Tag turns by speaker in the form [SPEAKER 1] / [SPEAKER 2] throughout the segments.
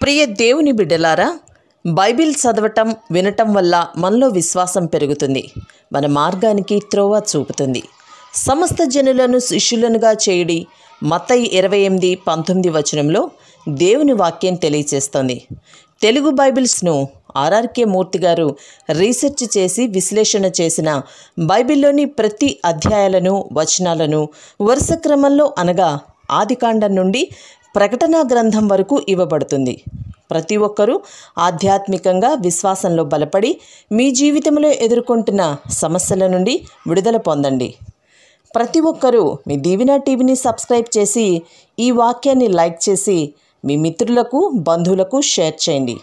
[SPEAKER 1] ప్రియ దేవుని బిడ్డలారా, బైబిల్ చదవటం వినటం వల్ల మనలో విశ్వాసం పెరుగుతుంది. మన మార్గానికి త్రోవ చూపుతుంది. సమస్త జనులను శిష్యులనుగా చేయుడి మత్తయి 28:19 వచనంలో దేవుని వాక్యం తెలియచేస్తోంది. తెలుగు బైబిల్స్ను ఆర్ఆర్కే మూర్తి గారు రీసెర్చ్ చేసి విశ్లేషణ చేసిన బైబిల్లోని ప్రతి అధ్యాయాలను వచనాలను వరుస క్రమంలో అనగా ఆదికాండం నుండి ప్రకటనా గ్రంథం వరకు ఇవ్వబడుతుంది. ప్రతి ఒక్కరూ ఆధ్యాత్మికంగా విశ్వాసంలో బలపడి మీ జీవితంలో ఎదుర్కొంటున్న సమస్యల నుండి విడుదల పొందండి. ప్రతి ఒక్కరూ మీ దీవెన టీవీని సబ్స్క్రైబ్ చేసి ఈ వాక్యాన్ని లైక్ చేసి మీ మిత్రులకు బంధువులకు షేర్ చేయండి.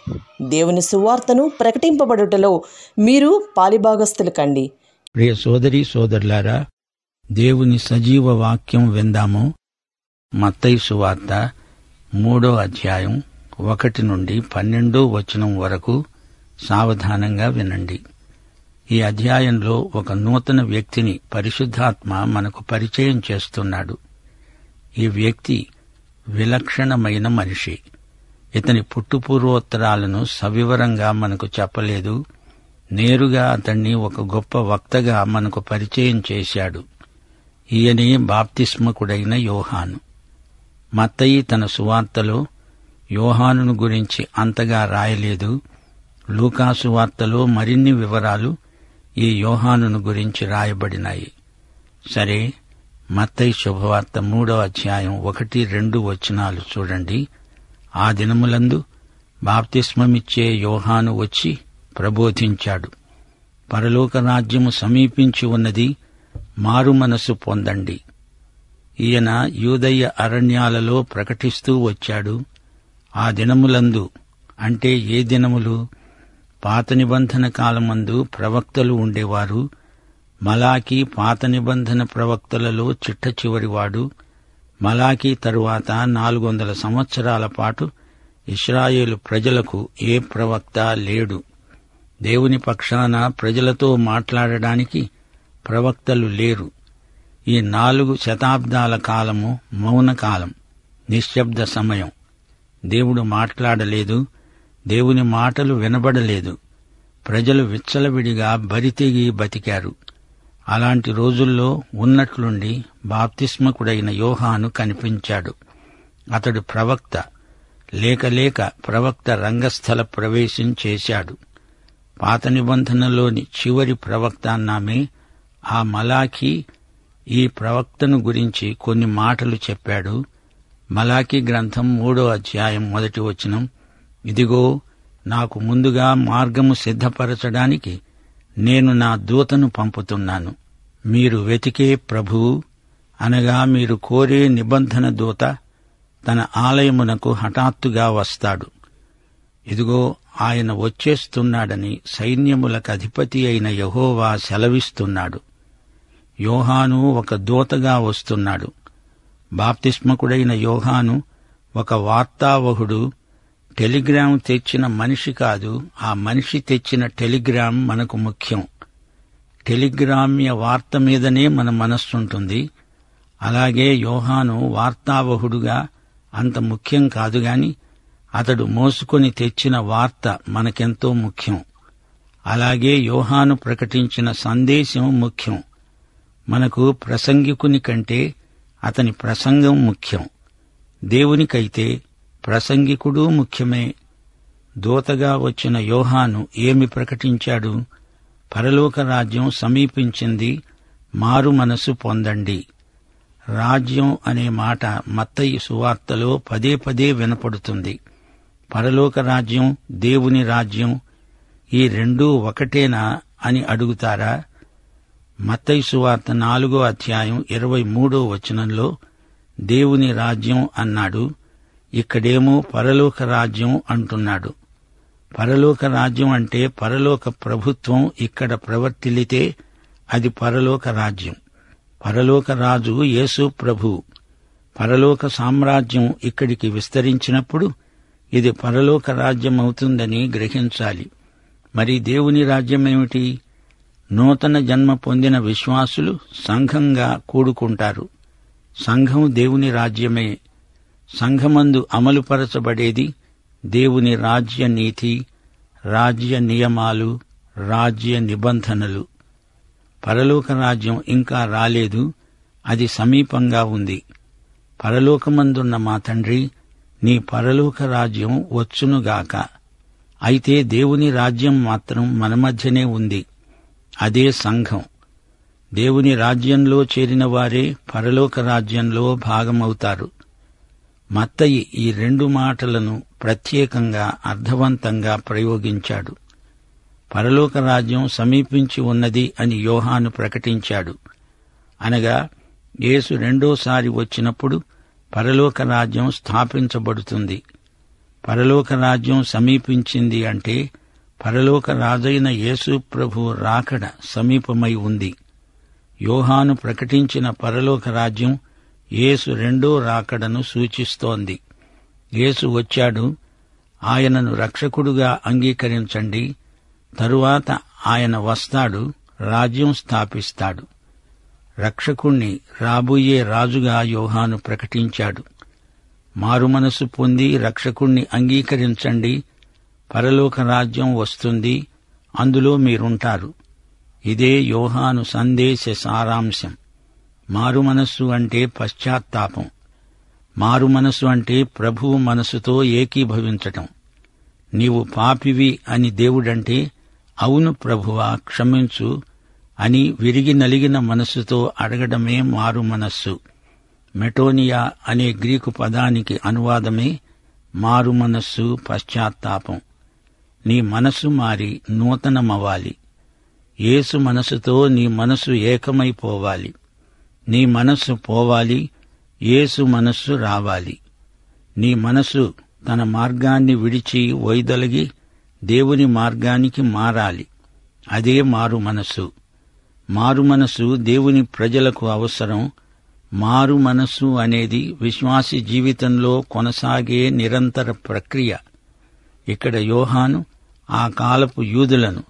[SPEAKER 1] దేవుని సువార్తను ప్రకటింపబడుటలో మీరు పాలిభాగస్తులు కండి.
[SPEAKER 2] ప్రియ సోదరి సోదరులారా, దేవుని సజీవ వాక్యం విందాము. మత్తయి సువార్త 3వ అధ్యాయం 1 నుండి 12వ వచనం వరకు సావధానంగా వినండి. ఈ అధ్యాయంలో ఒక నూతన వ్యక్తిని పరిశుద్ధాత్మ మనకు పరిచయం చేస్తున్నాడు. ఈ వ్యక్తి విలక్షణమైన మనిషి. ఇతని పుట్టుపూర్వోత్తరాలను సవివరంగా మనకు చెప్పలేదు. నేరుగా అతన్ని ఒక గొప్ప వక్తగా మనకు పరిచయం చేశాడు. ఈయనే బాప్తిస్మకుడైన యోహాను. మత్తయి తన సువార్తలో యోహానును గురించి అంతగా రాయలేదు. లూకా సువార్తలో మరిన్ని వివరాలు ఈ యోహానును గురించి రాయబడినాయి. సరే, మత్తయి శుభవార్త 3వ అధ్యాయం 1-2 వచనాలు చూడండి. ఆ దినములందు బాప్తిస్మమిచ్చే యోహాను వచ్చి ప్రబోధించాడు. పరలోక రాజ్యము సమీపించి ఉన్నది, మారు మనసు పొందండి. ఈయన యూదయ అరణ్యాలలో ప్రకటిస్తూ వచ్చాడు. ఆ దినములందు అంటే ఏ దినములు? పాత నిబంధన కాలమందు ప్రవక్తలు ఉండేవారు. మలాకీ పాత నిబంధన ప్రవక్తలలో చిట్ట చివరివాడు. మలాకీ తరువాత 400 సంవత్సరాల పాటు ఇశ్రాయేలు ప్రజలకు ఏ ప్రవక్త లేడు. దేవుని పక్షాన ప్రజలతో మాట్లాడడానికి ప్రవక్తలు లేరు. ఈ 4 శతాబ్దాల కాలము మౌనకాలం, నిశ్శబ్ద సమయం. దేవుడు మాట్లాడలేదు. దేవుని మాటలు వినబడలేదు. ప్రజలు విచ్చలవిడిగా బరితెగి బతికారు. అలాంటి రోజుల్లో ఉన్నట్లుండి బాప్తిస్మకుడైన యోహాను కనిపించాడు. అతడు ప్రవక్త. లేక ప్రవక్త రంగస్థల ప్రవేశం చేశాడు. పాత నిబంధనలోని చివరి ప్రవక్త అన్నామే. ఆ మలాఖీ ఈ ప్రవక్తను గురించి కొన్ని మాటలు చెప్పాడు. మలాకీ గ్రంథం 3వ అధ్యాయం 1వ వచనం, ఇదిగో, నాకు ముందుగా మార్గము సిద్ధపరచడానికి నేను నా దూతను పంపుతున్నాను. మీరు వెతికే ప్రభువు అనగా మీరు కోరే నిబంధన దూత తన ఆలయమునకు హఠాత్తుగా వస్తాడు. ఇదిగో, ఆయన వచ్చేస్తున్నాడని సైన్యములకు అధిపతి అయిన యెహోవా సెలవిస్తున్నాడు. యోహాను ఒక దూతగా వస్తున్నాడు. బాప్తిస్మకుడైన యోహాను ఒక వార్తావహుడు. టెలిగ్రామ్ తెచ్చిన మనిషి కాదు, ఆ మనిషి తెచ్చిన టెలిగ్రామ్ మనకు ముఖ్యం. టెలిగ్రామ్య వార్త మీదనే మన మనస్సుంటుంది. అలాగే యోహాను వార్తావహుడుగా అంత ముఖ్యం కాదుగాని అతడు మోసుకొని తెచ్చిన వార్త మనకెంతో ముఖ్యం. అలాగే యోహాను ప్రకటించిన సందేశం ముఖ్యం. మనకు ప్రసంగికుని కంటే అతని ప్రసంగం ముఖ్యం. దేవునికైతే ప్రసంగికుడు ముఖ్యమే. దూతగా వచ్చిన యోహాను ఏమి ప్రకటించాడు? పరలోక రాజ్యం సమీపించింది, మారు మనసు పొందండి. రాజ్యం అనే మాట మత్తయి సువార్తలో పదే వినపడుతుంది. పరలోక రాజ్యం, దేవుని రాజ్యం, ఈ రెండూ ఒకటేనా అని అడుగుతారా? మత్తయి సువార్త 4వ అధ్యాయం 23వ వచనంలో దేవుని రాజ్యం అన్నాడు. ఇక్కడేమో పరలోక రాజ్యం అంటున్నాడు. పరలోక రాజ్యం అంటే పరలోక ప్రభుత్వం ఇక్కడ ప్రవర్తిల్లితే అది పరలోక రాజ్యం. పరలోక రాజు యేసు ప్రభువు. పరలోక సామ్రాజ్యం ఇక్కడికి విస్తరించినప్పుడు ఇది పరలోక రాజ్యమవుతుందని గ్రహించాలి. మరి దేవుని రాజ్యమేమిటి? నూతన జన్మ పొందిన విశ్వాసులు సంఘంగా కూడుకుంటారు. సంఘం దేవుని రాజ్యమే. సంఘమందు అమలుపరచబడేది దేవుని రాజ్య నీతి, రాజ్య నియమాలు, రాజ్య నిబంధనలు. పరలోక రాజ్యం ఇంకా రాలేదు, అది సమీపంగా ఉంది. పరలోకమందున్న మా తండ్రి, నీ పరలోక రాజ్యం వచ్చునుగాక. అయితే దేవుని రాజ్యం మాత్రం మన మధ్యనే ఉంది. అదే సంఘం. దేవుని రాజ్యంలో చేరిన వారే పరలోక రాజ్యంలో భాగమవుతారు. మత్తయి ఈ 2 మాటలను ప్రత్యేకంగా అర్థవంతంగా ప్రయోగించాడు. పరలోక రాజ్యం సమీపించి ఉన్నది అని యోహాను ప్రకటించాడు. అనగా యేసు రెండోసారి వచ్చినప్పుడు పరలోక రాజ్యం స్థాపించబడుతుంది. పరలోక రాజ్యం సమీపించింది అంటే పరలోక రాజైన యేసు ప్రభు రాకడ సమీపమై ఉంది. యోహాను ప్రకటించిన పరలోక రాజ్యం యేసు రెండో రాకడను సూచిస్తోంది. యేసు వచ్చాడు, ఆయనను రక్షకుడుగా అంగీకరించండి. తరువాత ఆయన వస్తాడు, రాజ్యం స్థాపిస్తాడు. రక్షకుణ్ణి రాబోయే రాజుగా యోహాను ప్రకటించాడు. మారుమనసు పొంది రక్షకుణ్ణి అంగీకరించండి, పరలోక రాజ్యం వస్తుంది, అందులో మీరుంటారు. ఇదే యోహాను సందేశ సారాంశం. మారుమనస్సు అంటే పశ్చాత్తాపం. మారుమనస్సు అంటే ప్రభువు మనసుతో ఏకీభవించటం. నీవు పాపివి అని దేవుడంటే, అవును ప్రభువా క్షమించు అని విరిగి నలిగిన మనస్సుతో అడగడమే మారుమనస్సు. మెటోనియా అనే గ్రీకు పదానికి అనువాదమే మారుమనస్సు, పశ్చాత్తాపం. నీ మనసు మారి నూతనమవ్వాలి. యేసు మనసుతో నీ మనసు ఏకమైపోవాలి. నీ మనస్సు పోవాలి, యేసు మనస్సు రావాలి. నీ మనసు తన మార్గాన్ని విడిచి వైదొలగి దేవుని మార్గానికి మారాలి. అదే మారుమనస్సు. మారుమనస్సు దేవుని ప్రజలకు అవసరం. మారుమనస్సు అనేది విశ్వాసి జీవితంలో కొనసాగే నిరంతర ప్రక్రియ. ఇక్కడ యోహాను ఆ కాలపు యూదులను,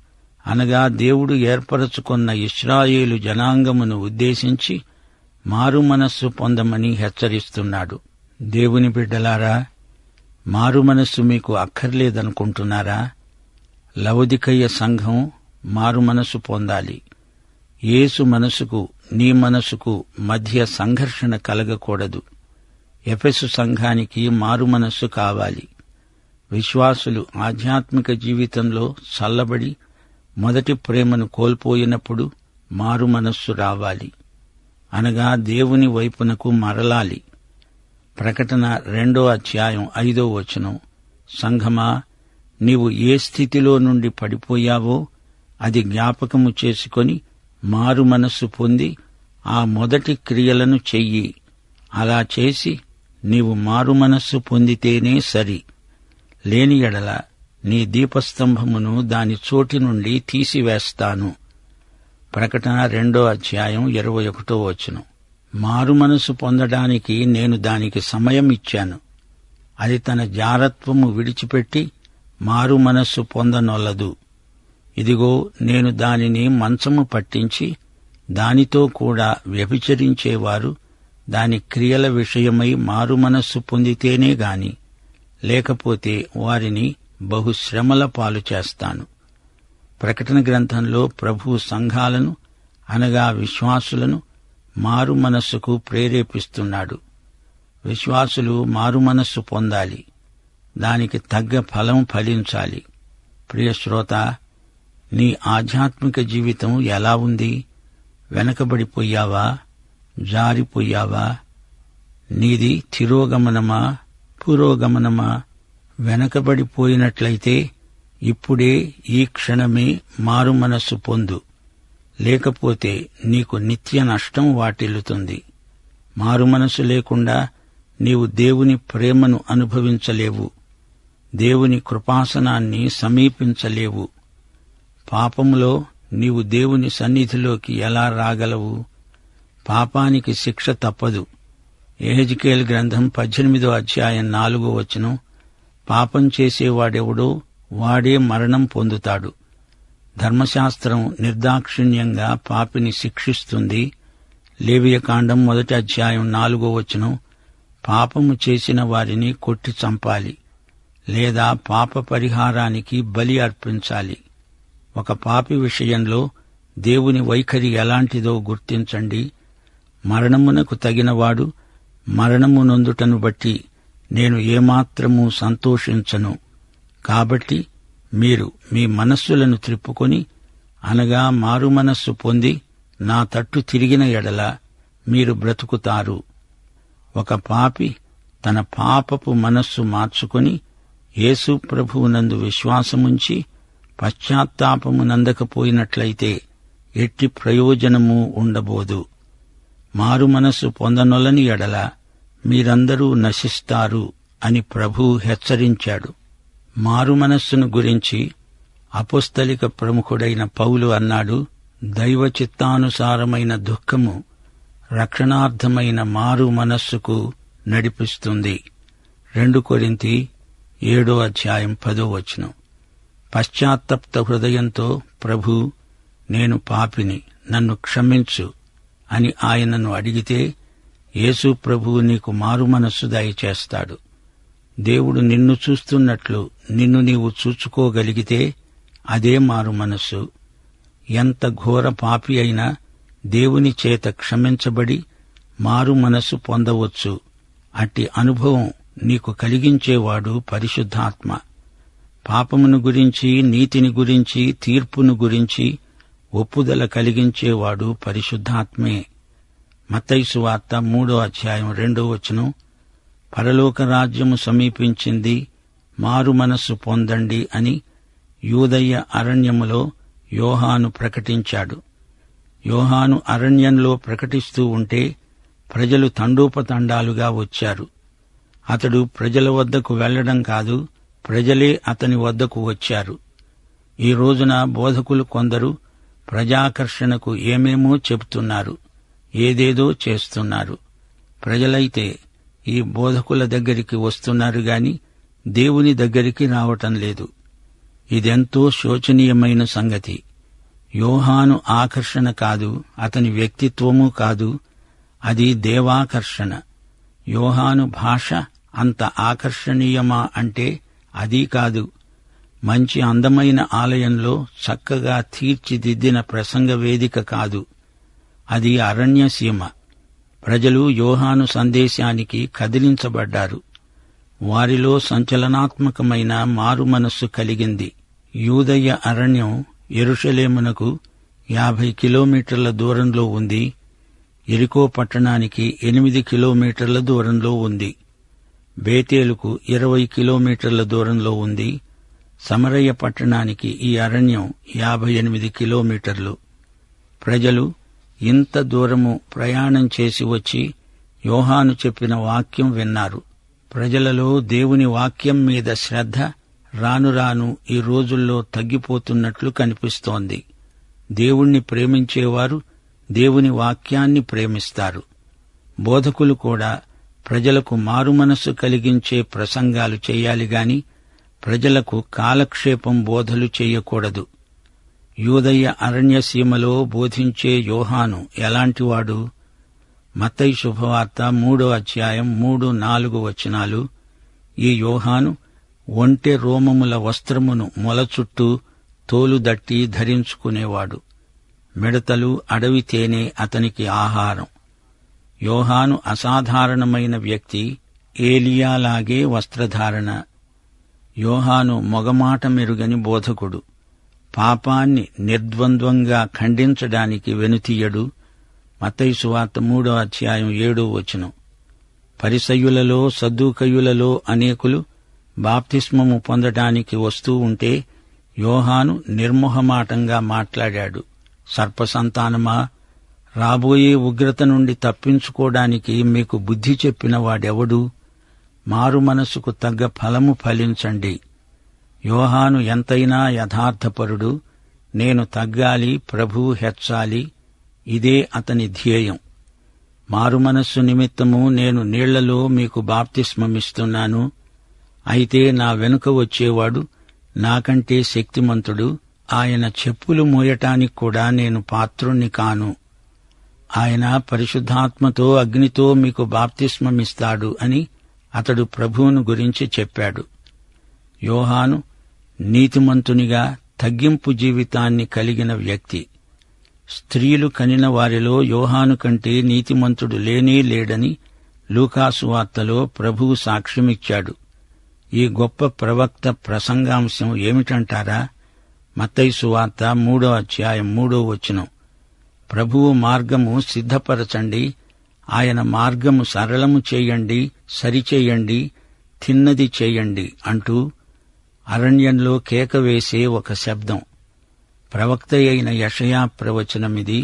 [SPEAKER 2] అనగా దేవుడు ఏర్పరచుకున్న ఇశ్రాయేలు జనాంగమును ఉద్దేశించి మారుమనస్సు పొందమని హెచ్చరిస్తున్నాడు. దేవుని బిడ్డలారా, మారుమనస్సు మీకు అక్కర్లేదనుకుంటున్నారా? లవొదికయ సంఘం మారుమనస్సు పొందాలి. యేసు మనసుకు నీ మనసుకు మధ్య సంఘర్షణ కలగకూడదు. ఎఫెసు సంఘానికి మారుమనస్సు కావాలి. విశ్వాసులు ఆధ్యాత్మిక జీవితంలో చల్లబడి మొదటి ప్రేమను కోల్పోయినప్పుడు మారుమనస్సు రావాలి. అనగా దేవుని వైపునకు మరలాలి. ప్రకటన 2:5 సంఘమా, నీవు ఏ స్థితిలో నుండి పడిపోయావో అది జ్ఞాపకము చేసుకొని మారుమనస్సు పొంది ఆ మొదటి క్రియలను చెయ్యి. అలా చేసి నీవు మారుమనస్సు పొందితేనే సరి. లేని ఎడల నీ దీపస్తంభమును దాని చోటి నుండి తీసివేస్తాను. ప్రకటన 2:21 మారుమనసు పొందడానికి నేను దానికి సమయం ఇచ్చాను. అది తన జారత్వము విడిచిపెట్టి మారుమనస్సు పొందనొల్లదు. ఇదిగో, నేను దానిని మంచము పట్టించి దానితో కూడా వ్యభిచరించేవారు దాని క్రియల విషయమై మారుమనస్సు పొందితేనే గాని, లేకపోతే వారిని బహుశ్రమల పాలు చేస్తాను. ప్రకటన గ్రంథంలో ప్రభువు సంఘాలను, అనగా విశ్వాసులను మారుమనస్సుకు ప్రేరేపిస్తున్నాడు. విశ్వాసులు మారుమనస్సు పొందాలి. దానికి తగ్గ ఫలం ఫలించాలి. ప్రియశ్రోత, నీ ఆధ్యాత్మిక జీవితం ఎలా ఉంది? వెనకబడిపోయావా? జారిపోయావా? నీది తిరోగమనమా, పురోగమనమా? వెనకబడిపోయినట్లయితే ఇప్పుడే ఈ క్షణమే మారుమనస్సు పొందు. లేకపోతే నీకు నిత్య నష్టం వాటిల్లుతుంది. మారుమనస్సు లేకుండా నీవు దేవుని ప్రేమను అనుభవించలేవు. దేవుని కృపాసనాన్ని సమీపించలేవు. పాపములో నీవు దేవుని సన్నిధిలోకి ఎలా రాగలవు? పాపానికి శిక్ష తప్పదు. యెహెజ్కేలు గ్రంథం 18:4 పాపం చేసేవాడెవడో వాడే మరణం పొందుతాడు. ధర్మశాస్త్రం నిర్దాక్షిణ్యంగా పాపిని శిక్షిస్తుంది. లేవియకాండం 1:4 పాపము చేసిన వారిని కొట్టి చంపాలి. లేదా పాప పరిహారానికి బలి అర్పించాలి. ఒక పాపి విషయంలో దేవుని వైఖరి ఎలాంటిదో గుర్తించండి. మరణమునకు తగినవాడు మరణము నొందుటను బట్టి నేను ఏమాత్రమూ సంతోషించను. కాబట్టి మీరు మీ మనస్సులను త్రిప్పుకొని, అనగా మారు మనస్సు పొంది నా తట్టు తిరిగిన ఎడల మీరు బ్రతుకుతారు. ఒక పాపి తన పాపపు మనస్సు మార్చుకొని యేసు ప్రభువునందు విశ్వాసముంచి పశ్చాత్తాపమునందకపోయినట్లయితే ఎట్టి ప్రయోజనము ఉండబోదు. మారు మనస్సు పొందనొలని ఎడల మీరందరూ నశిస్తారు అని ప్రభువు హెచ్చరించాడు. మారు మనస్సును గురించి అపోస్తలిక ప్రముఖుడైన పౌలు అన్నాడు, దైవ చిత్తానుసారమైన దుఃఖము రక్షణార్థమైన మారు మనస్సుకు నడిపిస్తుంది. 2 కొరింథీ 7:10 పశ్చాత్తప్త హృదయంతో ప్రభూ, నేను పాపిని, నన్ను క్షమించు అని ఆయనను అడిగితే యేసు ప్రభువు నీకు మారు మనస్సు దయచేస్తాడు. దేవుడు నిన్ను చూస్తున్నట్లు నిన్ను నీవు చూచుకోగలిగితే అదే మారు మనస్సు. ఎంత ఘోర పాపి అయినా దేవుని చేత క్షమించబడి మారు మనస్సు పొందవచ్చు. అట్టి అనుభవం నీకు కలిగించేవాడు పరిశుద్ధాత్మ. పాపమును గురించి, నీతిని గురించి, తీర్పును గురించి ఒప్పుదల కలిగించేవాడు పరిశుద్ధాత్మే. మత్తయి సువార్త 3:2 పరలోక రాజ్యము సమీపించింది, మారు మనస్సు పొందండి అని యూదయ అరణ్యములో యోహాను ప్రకటించాడు. యోహాను అరణ్యంలో ప్రకటిస్తూ ఉంటే ప్రజలు తండోపతండాలుగా వచ్చారు. అతడు ప్రజల వద్దకు వెళ్లడం కాదు, ప్రజలే అతని వద్దకు వచ్చారు. ఈ రోజున బోధకులు కొందరు ప్రజాకర్షణకు ఏమేమో చెబుతున్నారు, ఏదేదో చేస్తున్నారు. ప్రజలైతే ఈ బోధకుల దగ్గరికి వస్తున్నారు గాని దేవుని దగ్గరికి రావటం లేదు. ఇదెంతో శోచనీయమైన సంగతి. యోహాను ఆకర్షణ కాదు, అతని వ్యక్తిత్వమూ కాదు, అది దేవాకర్షణ. యోహాను భాష అంత ఆకర్షణీయమా అంటే అదీ కాదు. మంచి అందమైన ఆలయంలో చక్కగా తీర్చిదిద్దిన ప్రసంగ వేదిక కాదు, అది అరణ్యసీమ. ప్రజలు యోహాను సందేశానికి కదిలించబడ్డారు. వారిలో సంచలనాత్మకమైన మారు మనస్సు కలిగింది. యూదయ అరణ్యం యెరూషలేమునకు 50 కిలోమీటర్ల దూరంలో ఉంది. యెరికో పట్టణానికి 8 కిలోమీటర్ల దూరంలో ఉంది. బేతేలుకు 20 కిలోమీటర్ల దూరంలో ఉంది. సమరయ పట్టణానికి ఈ అరణ్యం 58 కిలోమీటర్లు. ప్రజలు ఇంత దూరము ప్రయాణం చేసి వచ్చి యోహాను చెప్పిన వాక్యం విన్నారు. ప్రజలలో దేవుని వాక్యం మీద శ్రద్ధ రాను రాను ఈ రోజుల్లో తగ్గిపోతున్నట్లు కనిపిస్తోంది. దేవుణ్ణి ప్రేమించేవారు దేవుని వాక్యాన్ని ప్రేమిస్తారు. బోధకులు కూడా ప్రజలకు మారుమనస్సు కలిగించే ప్రసంగాలు చేయాలి గాని ప్రజలకు కాలక్షేపం బోధలు చేయకూడదు. యూదయ అరణ్యసీమలో బోధించే యోహాను ఎలాంటివాడు? మత్తయి శుభవార్త 3:3-4 ఈ యోహాను ఒంటె రోమముల వస్త్రమును మొల చుట్టూ తోలు దట్టి ధరించుకునేవాడు. మిడతలు, అడవి తేనె అతనికి ఆహారం. యోహాను అసాధారణమైన వ్యక్తి, ఏలియాలాగే వస్త్రధారణ. యోహాను మొగమాట మెరుగని బోధకుడు. పాపాన్ని నిర్ద్వంద్వంగా ఖండించడానికి వెనుతీయడు. మత్తయి సువార్త 3:7 పరిసయ్యులలో, సద్దూకయ్యులలో అనేకులు బాప్తిస్మము పొందడానికి వస్తూ ఉంటే యోహాను నిర్మోహమాటంగా మాట్లాడాడు. సర్పసంతానమా, రాబోయే ఉగ్రత నుండి తప్పించుకోవడానికి మీకు బుద్ధి చెప్పిన వాడెవడు? మారు మనసుకు తగ్గ ఫలము ఫలించండి. యోహాను ఎంతైనా యథార్థపరుడు. నేను తగ్గాలి, ప్రభువు హెచ్చాలి, ఇదే అతని ధ్యేయం. మారుమనస్సు నిమిత్తము నేను నీళ్లలో మీకు బాప్తిస్మమిస్తున్నాను. అయితే నా వెనుక వచ్చేవాడు నాకంటే శక్తిమంతుడు. ఆయన చెప్పులు మోయటానికి కూడా నేను పాత్రుణ్ణి కాను. ఆయన పరిశుద్ధాత్మతో, అగ్నితో మీకు బాప్తిస్మమిస్తాడు అని అతడు ప్రభువును గురించి చెప్పాడు. యోహాను నీతిమంతునిగా తగ్గింపు జీవితాన్ని కలిగిన వ్యక్తి. స్త్రీలు కనిన వారిలో యోహాను కంటే నీతిమంతుడు లేనే లేడని లూకాసు వార్తలో ప్రభువు సాక్ష్యమిచ్చాడు. ఈ గొప్ప ప్రవక్త ప్రసంగాంశం ఏమిటంటారా? మత్తయి సువార్త 3:3 ప్రభువు మార్గము సిద్ధపరచండి, ఆయన మార్గము సరళము చేయండి, సరిచేయండి, తిన్నది చేయండి అంటూ అరణ్యంలో కేక వేసే ఒక శబ్దం. ప్రవక్త అయిన యెషయా ప్రవచనమిది.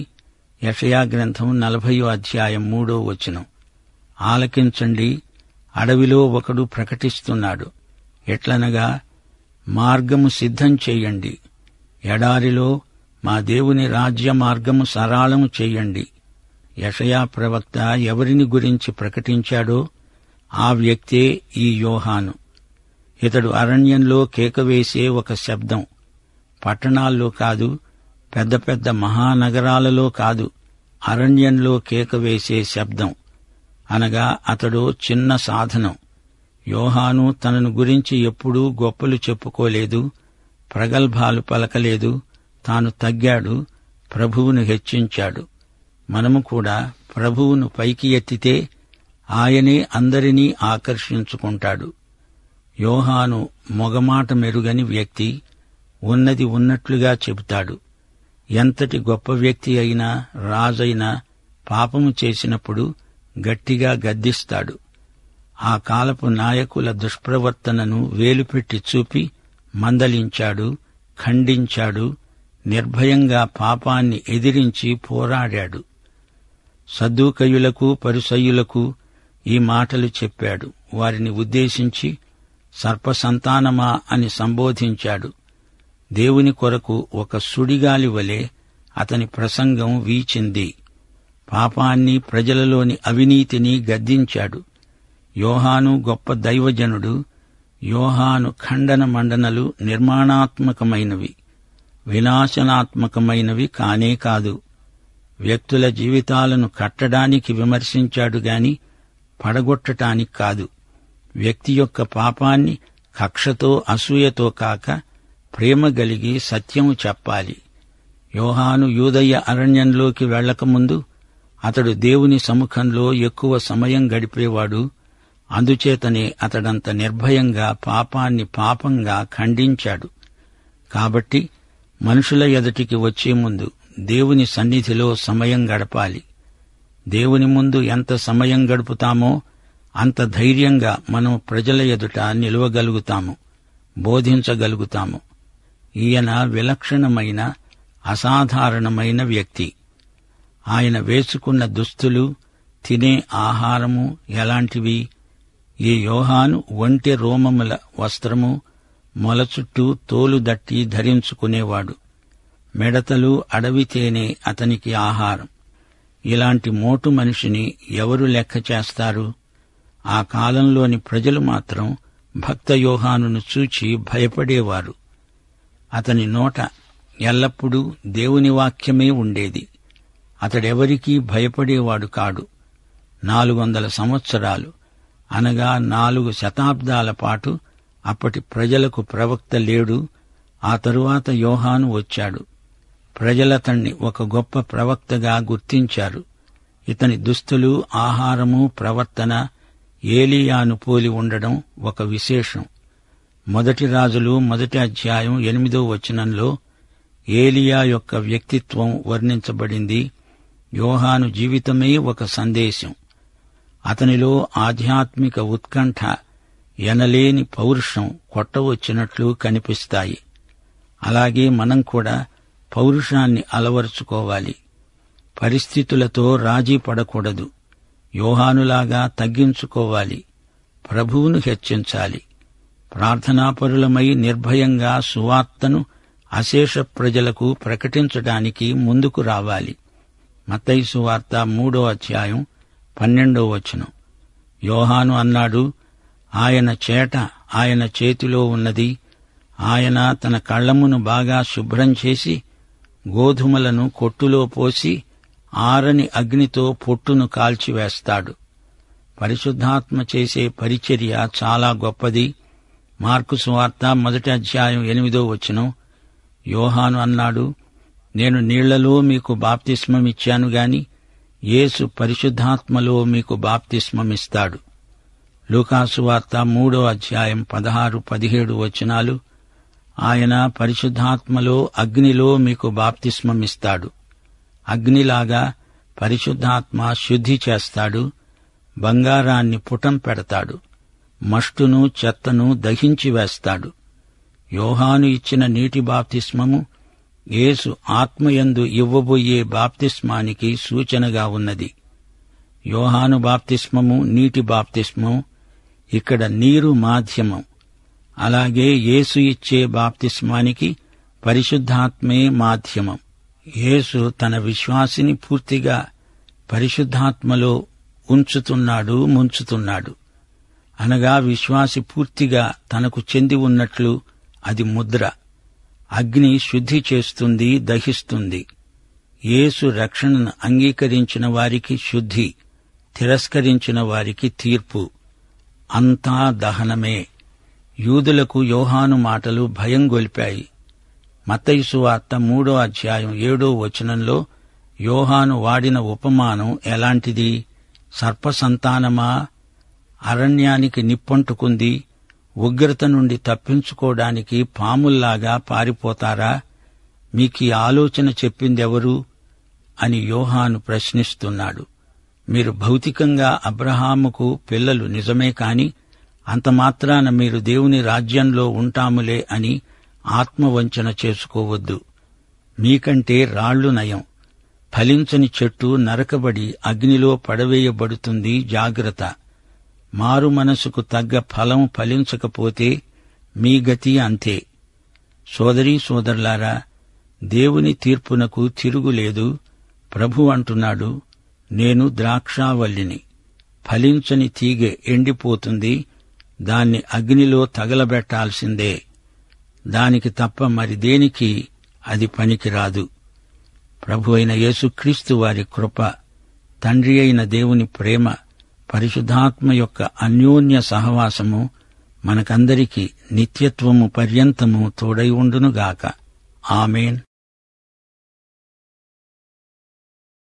[SPEAKER 2] యెషయా గ్రంథం 40:3 ఆలకించండి, అడవిలో ఒకడు ప్రకటిస్తున్నాడు. ఎట్లనగా, మార్గము సిద్ధం చేయండి, ఎడారిలో మా దేవుని రాజ్య మార్గము సరళము చేయండి. యెషయా ప్రవక్త ఎవరిని గురించి ప్రకటించాడో ఆ వ్యక్తే ఈ యోహాను. ఇతడు అరణ్యంలో కేకవేసే ఒక శబ్దం. పట్టణాల్లో కాదు, పెద్ద పెద్ద మహానగరాలలో కాదు, అరణ్యంలో కేకవేసే శబ్దం. అనగా అతడు చిన్న సాధనం. యోహాను తనను గురించి ఎప్పుడూ గొప్పలు చెప్పుకోలేదు, ప్రగల్భాలు పలకలేదు. తాను తగ్గాడు, ప్రభువును హెచ్చించాడు. మనము కూడా ప్రభువును పైకి ఎత్తితే ఆయనే అందరినీ ఆకర్షించుకుంటాడు. యోహాను మొగమాట మెరుగని వ్యక్తి. ఉన్నది ఉన్నట్లుగా చెబుతాడు. ఎంతటి గొప్ప వ్యక్తి అయినా, రాజైనా పాపము చేసినప్పుడు గట్టిగా గద్దిస్తాడు. ఆ కాలపు నాయకుల దుష్ప్రవర్తనను వేలుపెట్టి చూపి మందలించాడు, ఖండించాడు, నిర్భయంగా పాపాన్ని ఎదిరించి పోరాడాడు. సద్దూకయులకు, పరిసయ్యులకు ఈ మాటలు చెప్పాడు. వారిని ఉద్దేశించి సర్పసంతానమా అని సంబోధించాడు. దేవుని కొరకు ఒక సుడిగాలి వలె అతని ప్రసంగం వీచింది. పాపాన్ని, ప్రజలలోని అవినీతిని గద్దించాడు. యోహాను గొప్ప దైవజనుడు. యోహాను ఖండన మండనలు నిర్మాణాత్మకమైనవి, వినాశనాత్మకమైనవి కానే కాదు. వ్యక్తుల జీవితాలను కట్టడానికి విమర్శించాడు గాని పడగొట్టటానికి కాదు. వ్యక్తి యొక్క పాపాన్ని కక్షతో, అసూయతో కాక ప్రేమ గలిగి సత్యము చెప్పాలి. యోహాను యూదయ అరణ్యంలోకి వెళ్లకముందు అతడు దేవుని సముఖంలో ఎక్కువ సమయం గడిపేవాడు. అందుచేతనే అతడంత నిర్భయంగా పాపాన్ని పాపంగా ఖండించాడు. కాబట్టి మనుషుల ఎదుటికి వచ్చే ముందు దేవుని సన్నిధిలో సమయం గడపాలి. దేవుని ముందు ఎంత సమయం గడుపుతామో అంత ధైర్యంగా మనం ప్రజల ఎదుట నిలవగలుగుతాము, బోధించగలుగుతాము. ఈయన విలక్షణమైన, అసాధారణమైన వ్యక్తి. ఆయన వేసుకున్న దుస్తులు, తినే ఆహారము ఎలాంటివి? ఈ యోహాను ఒంటె రోమముల వస్త్రము, మొల చుట్టూ తోలు దట్టి ధరించుకునేవాడు. మిడతలు, అడవి తేనె అతనికి ఆహారం. ఇలాంటి మోటు మనిషిని ఎవరు లెక్క చేస్తారు? ఆ కాలంలోని ప్రజలు మాత్రం భక్త యోహానును చూచి భయపడేవారు. అతని నోట ఎల్లప్పుడూ దేవుని వాక్యమే ఉండేది. అతడెవరికీ భయపడేవాడు కాడు. 400 సంవత్సరాలు అనగా 4 శతాబ్దాల పాటు అప్పటి ప్రజలకు ప్రవక్త లేడు. ఆ తరువాత యోహాను వచ్చాడు. ప్రజలతణ్ణి ఒక గొప్ప ప్రవక్తగా గుర్తించారు. ఇతని దుస్తులు, ఆహారము, ప్రవర్తన ఏలీయాను పోలి ఉండడం ఒక విశేషం. 1 రాజులు 1:8 ఏలీయా యొక్క వ్యక్తిత్వం వర్ణించబడింది. యోహాను జీవితమే ఒక సందేశం. అతనిలో ఆధ్యాత్మిక ఉత్కంఠ, ఎనలేని పౌరుషం కొట్టవచ్చినట్లు కనిపిస్తాయి. అలాగే మనం కూడా పౌరుషాన్ని అలవరుచుకోవాలి. పరిస్థితులతో రాజీ పడకూడదు. యోహానులాగా తగ్గించుకోవాలి. ప్రభువును హెచ్చించాలి. ప్రార్థనాపరులమై నిర్భయంగా సువార్తను అశేష ప్రజలకు ప్రకటించడానికి ముందుకు రావాలి. మత్తయి సువార్త 3:12 యోహాను అన్నాడు, ఆయన చేట ఆయన చేతిలో ఉన్నది. ఆయన తన కళ్లమును బాగా శుభ్రం చేసి గోధుమలను కొట్టులో పోసి ఆరని అగ్నితో పొట్టును కాల్చివేస్తాడు. పరిశుద్ధాత్మ చేసే పరిచర్య చాలా గొప్పది. మార్కు సువార్త 1:8 యోహాను అన్నాడు, నేను నీళ్లలో మీకు బాప్తిస్మమిచ్చాను గాని యేసు పరిశుద్ధాత్మలో మీకు బాప్తిస్మమిస్తాడు. లూకాసు వార్త 3:16-17 ఆయన పరిశుద్ధాత్మలో అగ్నిలో మీకు బాప్తిస్మమిస్తాడు. అగ్నిలాగా పరిశుద్ధాత్మ శుద్ధి చేస్తాడు, బంగారాన్ని పుటం పెడతాడు, మష్టును చెత్తను దహించి వేస్తాడు. యోహాను ఇచ్చిన నీటి బాప్తిస్మము యేసు ఆత్మయందు ఇవ్వబోయే బాప్తిస్మానికి సూచనగా ఉన్నది. యోహాను బాప్తిస్మము నీటి బాప్తిస్మం, ఇక్కడ నీరు మాధ్యమం. అలాగే యేసు ఇచ్చే బాప్తిస్మానికి పరిశుద్ధాత్మే మాధ్యమం. యేసు తన విశ్వాసిని పూర్తిగా పరిశుద్ధాత్మలో ముంచుతున్నాడు. అనగా విశ్వాసి పూర్తిగా తనకు చెంది ఉన్నట్లు అది ముద్ర. అగ్ని శుద్ధి చేస్తుంది, దహిస్తుంది. యేసు రక్షణను అంగీకరించిన వారికి శుద్ధి, తిరస్కరించిన వారికి తీర్పు. అంతా దహనమే. యూదులకు యోహాను మాటలు భయం గొల్పాయి. మత్తయి సువార్త 3:7 యోహాను వాడిన ఉపమానం ఎలాంటిది? సర్పసంతానమా, అరణ్యానికి నిప్పంటుకుంది, ఉగ్రత నుండి తప్పించుకోవడానికి పాముల్లాగా పారిపోతారా? మీకీ ఆలోచన చెప్పిందెవరు అని యోహాను ప్రశ్నిస్తున్నాడు. మీరు భౌతికంగా అబ్రహాముకు పిల్లలు నిజమే కాని అంతమాత్రాన మీరు దేవుని రాజ్యంలో ఉంటాములే అని ఆత్మవంచన చేసుకోవద్దు. మీకంటే రాళ్లు నయం. ఫలించని చెట్టు నరకబడి అగ్నిలో పడవేయబడుతుంది, జాగ్రత్త. మారు మనసుకు తగ్గ ఫలం ఫలించకపోతే మీ గతి అంతే. సోదరీ సోదరులారా, దేవుని తీర్పునకు తిరుగులేదు. ప్రభు అంటున్నాడు, నేను ద్రాక్షావల్లిని. ఫలించని తీగె ఎండిపోతుంది, దాన్ని అగ్నిలో తగలబెట్టాల్సిందే. దానికి తప్ప మరి దేనికి అది పనికిరాదు. ప్రభు అయిన యేసుక్రీస్తు వారి కృప, తండ్రి అయిన దేవుని ప్రేమ, పరిశుద్ధాత్మ యొక్క అన్యోన్య సహవాసము మనకందరికీ నిత్యత్వము పర్యంతము తోడై ఉండునుగాక. ఆమేన్.